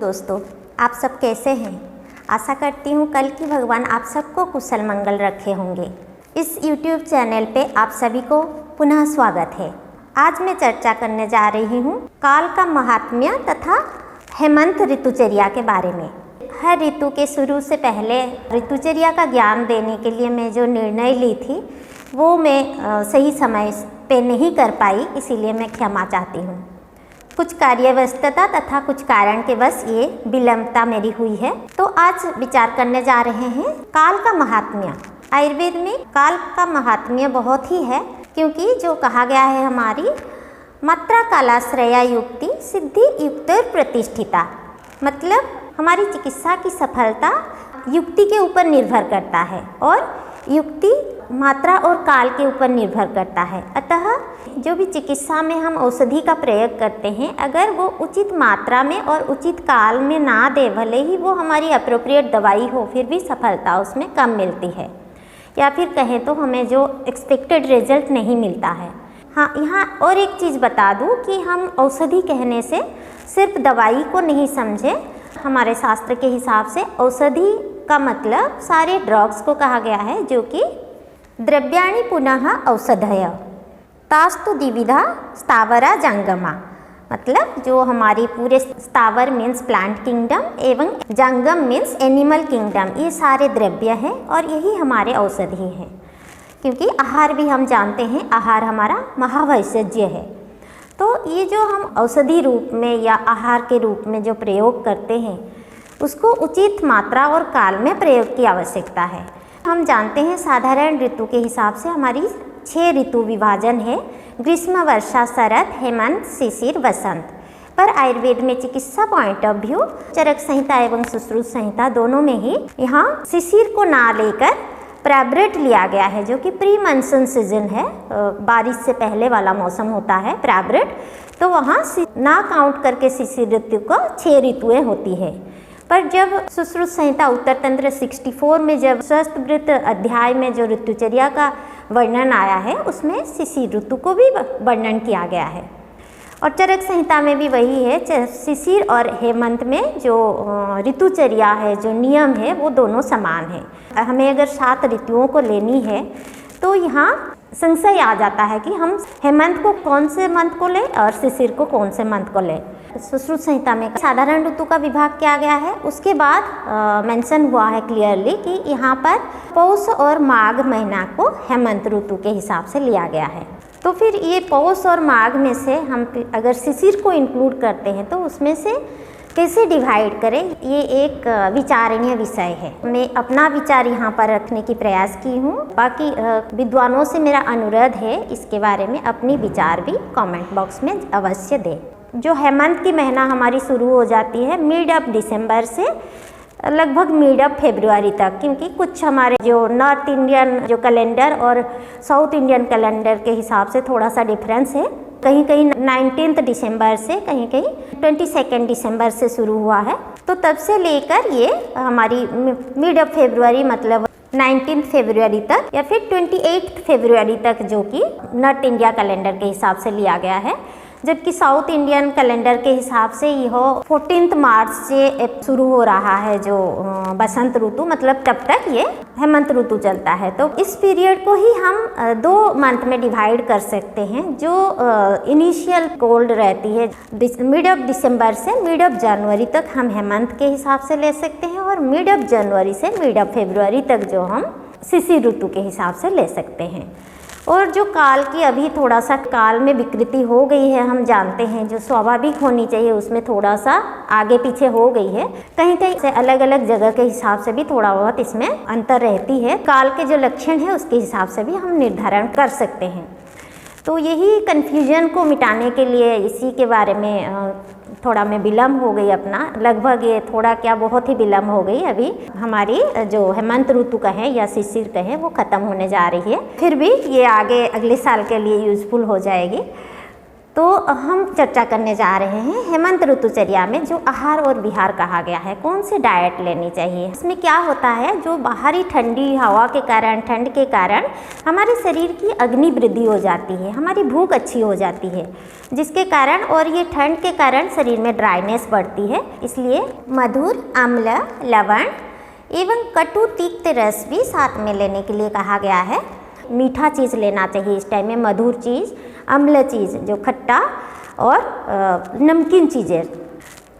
दोस्तों, आप सब कैसे हैं? आशा करती हूँ कल की भगवान आप सबको कुशल मंगल रखे होंगे। इस YouTube चैनल पे आप सभी को पुनः स्वागत है। आज मैं चर्चा करने जा रही हूँ काल का महात्म्य तथा हेमंत ऋतुचर्या के बारे में। हर ऋतु के शुरू से पहले ऋतुचर्या का ज्ञान देने के लिए मैं जो निर्णय ली थी वो मैं सही समय पे नहीं कर पाई, इसीलिए मैं क्षमा चाहती हूँ। कुछ कार्यव्यस्तता तथा कुछ कारण के वश ये विलंबता मेरी हुई है। तो आज विचार करने जा रहे हैं काल का महात्म्य। आयुर्वेद में काल का महात्म्य बहुत ही है, क्योंकि जो कहा गया है हमारी मात्रा कालाश्रया युक्ति सिद्धि युक्तर प्रतिष्ठिता, मतलब हमारी चिकित्सा की सफलता युक्ति के ऊपर निर्भर करता है और युक्ति मात्रा और काल के ऊपर निर्भर करता है। अतः जो भी चिकित्सा में हम औषधि का प्रयोग करते हैं, अगर वो उचित मात्रा में और उचित काल में ना दे, भले ही वो हमारी अप्रोप्रिएट दवाई हो, फिर भी सफलता उसमें कम मिलती है, या फिर कहें तो हमें जो एक्सपेक्टेड रिजल्ट नहीं मिलता है। हाँ, यहाँ और एक चीज़ बता दूँ कि हम औषधि कहने से सिर्फ दवाई को नहीं समझे। हमारे शास्त्र के हिसाब से औषधि का मतलब सारे ड्रग्स को कहा गया है, जो कि द्रव्याणि पुनः औषधय तास्तु द्विविधा स्थावरा जंगमा, मतलब जो हमारी पूरे स्थावर मीन्स प्लांट किंगडम एवं जंगम मीन्स एनिमल किंगडम, ये सारे द्रव्य हैं और यही हमारे औषधि हैं। क्योंकि आहार भी हम जानते हैं, आहार हमारा महावैषज्य है। तो ये जो हम औषधि रूप में या आहार के रूप में जो प्रयोग करते हैं, उसको उचित मात्रा और काल में प्रयोग की आवश्यकता है। हम जानते हैं साधारण ऋतु के हिसाब से हमारी 6 ऋतु विभाजन है: ग्रीष्म, वर्षा, शरद, हेमंत, शिशिर, वसंत। पर आयुर्वेद में चिकित्सा पॉइंट ऑफ व्यू चरक संहिता एवं सुश्रुत संहिता दोनों में ही यहाँ शिशिर को ना लेकर प्रावृट लिया गया है, जो कि प्री मानसून सीजन है, बारिश से पहले वाला मौसम होता है प्रावृट। तो वहाँ ना काउंट करके शिशिर ऋतु को 6 ऋतुएँ होती है। पर जब सुश्रुत संहिता उत्तर तंत्र 64 में जब स्वस्थ वृत्त अध्याय में जो ऋतुचर्या का वर्णन आया है, उसमें शिशिर ऋतु को भी वर्णन किया गया है। और चरक संहिता में भी वही है, शिशिर और हेमंत में जो ऋतुचर्या है, जो नियम है, वो दोनों समान है। हमें अगर 7 ऋतुओं को लेनी है तो यहाँ संशय आ जाता है कि हम हेमंत को कौन से मंथ को लें और शिशिर को कौन से मंथ को लें। सुश्रुत संहिता में साधारण ऋतु का विभाग किया गया है। उसके बाद मेंशन हुआ है क्लियरली कि यहाँ पर पौष और माघ महीना को हेमंत ऋतु के हिसाब से लिया गया है। तो फिर ये पौष और माघ में से हम अगर शिशिर को इंक्लूड करते हैं तो उसमें से कैसे डिवाइड करें, ये एक विचारणीय विषय है। मैं अपना विचार यहाँ पर रखने की प्रयास की हूँ। बाकी विद्वानों से मेरा अनुरोध है इसके बारे में अपनी विचार भी कमेंट बॉक्स में अवश्य दें। जो हेमंत की महीना हमारी शुरू हो जाती है मिड ऑफ दिसंबर से लगभग मिड ऑफ फरवरी तक, क्योंकि कुछ हमारे जो नॉर्थ इंडियन जो कैलेंडर और साउथ इंडियन कैलेंडर के हिसाब से थोड़ा सा डिफरेंस है। कहीं कहीं 19 दिसंबर से, कहीं कहीं 22 दिसंबर से शुरू हुआ है। तो तब से लेकर ये हमारी मिड ऑफ फरवरी मतलब 19 फरवरी तक या फिर 28 फरवरी तक, जो कि नॉर्थ इंडिया कैलेंडर के हिसाब से लिया गया है। जबकि साउथ इंडियन कैलेंडर के हिसाब से यह 14 मार्च से शुरू हो रहा है जो बसंत ऋतु, मतलब तब तक ये हेमंत ऋतु चलता है। तो इस पीरियड को ही हम 2 मंथ में डिवाइड कर सकते हैं। जो इनिशियल कोल्ड रहती है मिड ऑफ दिसंबर से मिड ऑफ जनवरी तक हम हेमंत के हिसाब से ले सकते हैं, और मिड ऑफ जनवरी से मिड ऑफ फरवरी तक जो हम शिशिर ऋतु के हिसाब से ले सकते हैं। और जो काल की अभी थोड़ा सा काल में विकृति हो गई है, हम जानते हैं जो स्वाभाविक होनी चाहिए उसमें थोड़ा सा आगे पीछे हो गई है। कहीं कहीं से अलग अलग जगह के हिसाब से भी थोड़ा बहुत इसमें अंतर रहती है। काल के जो लक्षण है उसके हिसाब से भी हम निर्धारण कर सकते हैं। तो यही कन्फ्यूजन को मिटाने के लिए इसी के बारे में थोड़ा मैं विलम्ब हो गई अपना, लगभग ये थोड़ा क्या बहुत ही विलम्ब हो गई। अभी हमारी जो हेमंत ऋतु कहें या शिशिर कहें वो ख़त्म होने जा रही है, फिर भी ये आगे अगले साल के लिए यूज़फुल हो जाएगी। तो हम चर्चा करने जा रहे हैं हेमंत ऋतुचर्या में जो आहार और विहार कहा गया है, कौन सी डाइट लेनी चाहिए। इसमें क्या होता है, जो बाहरी ठंडी हवा के कारण, ठंड के कारण हमारे शरीर की अग्नि वृद्धि हो जाती है, हमारी भूख अच्छी हो जाती है, जिसके कारण और ये ठंड के कारण शरीर में ड्राइनेस बढ़ती है। इसलिए मधुर, अम्ल, लवण एवं कटु तिक्त रस भी साथ में लेने के लिए कहा गया है। मीठा चीज़ लेना चाहिए इस टाइम में, मधुर चीज़, अम्ल चीज़ जो खट्टा और नमकीन चीज़ें।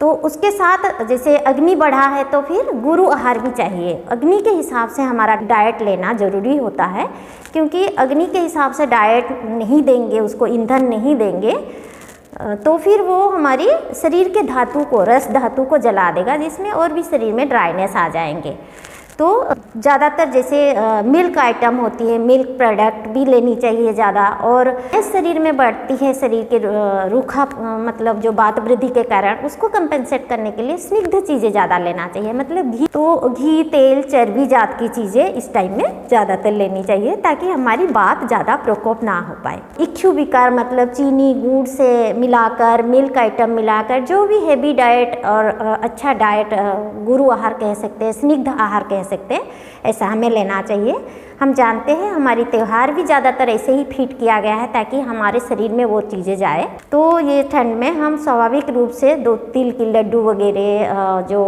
तो उसके साथ जैसे अग्नि बढ़ा है तो फिर गुरु आहार भी चाहिए। अग्नि के हिसाब से हमारा डाइट लेना ज़रूरी होता है, क्योंकि अग्नि के हिसाब से डाइट नहीं देंगे, उसको ईंधन नहीं देंगे तो फिर वो हमारी शरीर के धातु को, रस धातु को जला देगा, जिसमें और भी शरीर में ड्राइनेस आ जाएंगे। तो ज़्यादातर जैसे मिल्क आइटम होती है, मिल्क प्रोडक्ट भी लेनी चाहिए ज़्यादा। और इस शरीर में बढ़ती है शरीर के रूखा मतलब जो बात वृद्धि के कारण, उसको कंपेंसेट करने के लिए स्निग्ध चीज़ें ज़्यादा लेना चाहिए, मतलब घी। तो घी, तेल, चर्बी जात की चीज़ें इस टाइम में ज़्यादातर लेनी चाहिए ताकि हमारी बात ज़्यादा प्रकोप ना हो पाए। इच्छु विकार मतलब चीनी गुड़ से मिलाकर, मिल्क आइटम मिलाकर, जो भी हैवी डाइट और अच्छा डाइट, गुरु आहार कह सकते हैं, स्निग्ध आहार कह सकते हैं, ऐसा हमें लेना चाहिए। हम जानते हैं हमारी त्यौहार भी ज़्यादातर ऐसे ही फिट किया गया है ताकि हमारे शरीर में वो चीज़ें जाए। तो ये ठंड में हम स्वाभाविक रूप से 2 तिल की लड्डू वगैरह, जो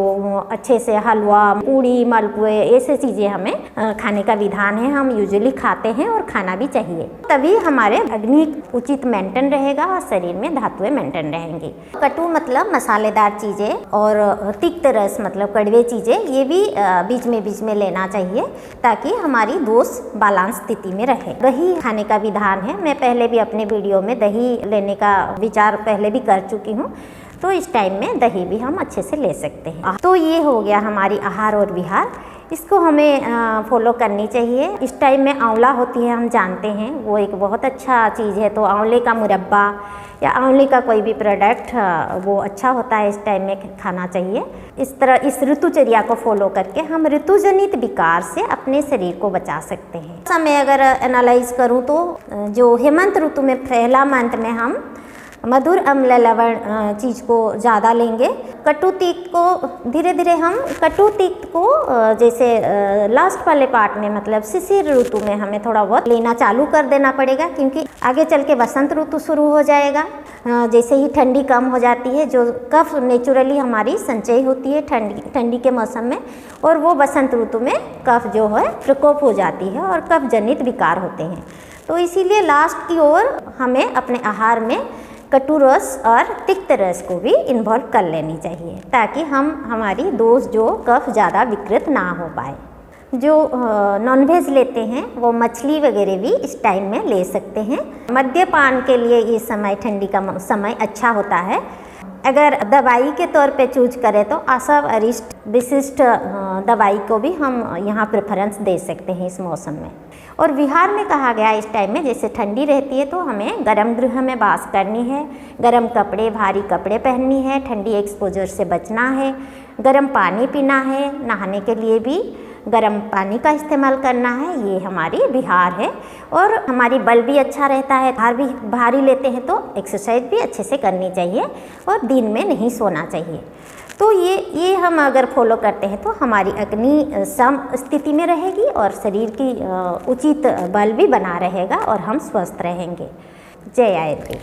अच्छे से हलवा, पूड़ी, मालपुए, ऐसे चीज़ें हमें खाने का विधान है, हम यूजुअली खाते हैं और खाना भी चाहिए। तभी हमारे अग्नि उचित मेंटेन रहेगा और शरीर में धातुएं मेंटेन रहेंगी। कटु मतलब मसालेदार चीज़ें और तिक्त रस मतलब कड़वे चीज़ें, ये भी बीच में लेना चाहिए ताकि हमारी दोष बैलेंस स्थिति में रहे। दही खाने का विधान है, मैं पहले भी अपने वीडियो में दही लेने का विचार पहले भी कर चुकी हूँ, तो इस टाइम में दही भी हम अच्छे से ले सकते हैं। तो ये हो गया हमारी आहार और विहार, इसको हमें फॉलो करनी चाहिए। इस टाइम में आंवला होती है, हम जानते हैं वो एक बहुत अच्छा चीज़ है, तो आंवले का मुरब्बा या आंवले का कोई भी प्रोडक्ट वो अच्छा होता है, इस टाइम में खाना चाहिए। इस तरह इस ऋतुचर्या को फॉलो करके हम ऋतुजनित विकार से अपने शरीर को बचा सकते हैं। समय अगर एनालाइज करूँ तो जो हेमंत ऋतु में पहला मंथ में हम मधुर, अम्ल, लवण चीज़ को ज़्यादा लेंगे। कटु तिक्त को धीरे धीरे हम कटु तिक्त को जैसे लास्ट वाले पार्ट में मतलब शिशिर ऋतु में हमें थोड़ा बहुत लेना चालू कर देना पड़ेगा, क्योंकि आगे चल के बसंत ऋतु शुरू हो जाएगा। जैसे ही ठंडी कम हो जाती है, जो कफ नेचुरली हमारी संचय होती है ठंडी के मौसम में, और वो बसंत ऋतु में कफ जो है प्रकोप हो जाती है और कफ जनित विकार होते हैं। तो इसीलिए लास्ट की ओर हमें अपने आहार में कटु रस और तिक्त रस को भी इन्वॉल्व कर लेनी चाहिए ताकि हमारी दोष जो कफ ज़्यादा विकृत ना हो पाए। जो नॉनवेज लेते हैं वो मछली वगैरह भी इस टाइम में ले सकते हैं। मद्यपान के लिए ये समय, ठंडी का समय अच्छा होता है। अगर दवाई के तौर पे चूज करें तो आसव, अरिष्ट, विशिष्ट दवाई को भी हम यहाँ प्रेफरेंस दे सकते हैं इस मौसम में। और विहार में कहा गया इस टाइम में जैसे ठंडी रहती है तो हमें गर्म गृह में वास करनी है, गर्म कपड़े, भारी कपड़े पहननी है, ठंडी एक्सपोजर से बचना है, गर्म पानी पीना है, नहाने के लिए भी गर्म पानी का इस्तेमाल करना है। ये हमारी विहार है। और हमारी बल भी अच्छा रहता है। भार भी भारी लेते हैं तो एक्सरसाइज भी अच्छे से करनी चाहिए और दिन में नहीं सोना चाहिए। तो ये हम अगर फॉलो करते हैं तो हमारी अग्नि सम स्थिति में रहेगी और शरीर की उचित बल भी बना रहेगा और हम स्वस्थ रहेंगे। जय आयुर्वेद।